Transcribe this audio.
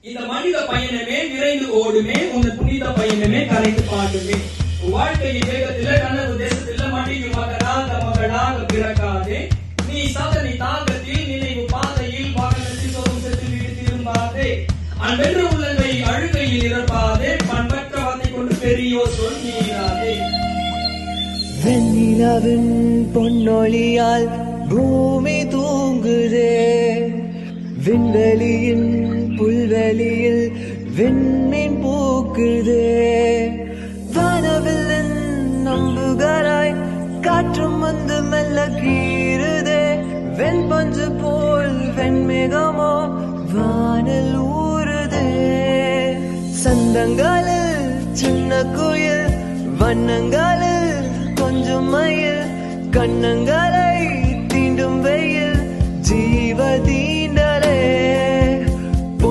இந்த மனித பயணமே விரைந்து ஓடுமே, உன் புனித பயணமே கரைந்து பாடுமே. வாழ்க்கையின் வேகத்தில கனவு தேசத்தில மடியும் மகனாக பிறக்காதே. நீ சாதனை தாகத்தில் நினைவு பாதையில் வாகனத்தில் சோறும் செத்து வீடு திரும்பாதே. அன்பென்ற உள்ளங்கை அழுகையில் இறப்பாதே. பண்பற்ற வார்த்தை கொண்டு பெரியோர் சொல் மீறாதே. வெண்ணிலவின் பொன்னொழியால் பூமி தூங்குதே. விண்வெளியின் புல்வெளியில் விண்மீன் பூக்குதே. வானவில்லின் நம்புகராய் காற்றும் வந்து மெல்ல கீறுதே. வெண்பஞ்சு போல் வெண்மேகமோ வானில் ஊறுதே. சந்தங்களில் சின்ன குயில், வண்ணங்களில் கொஞ்சம் மயில், கண்ணங்களை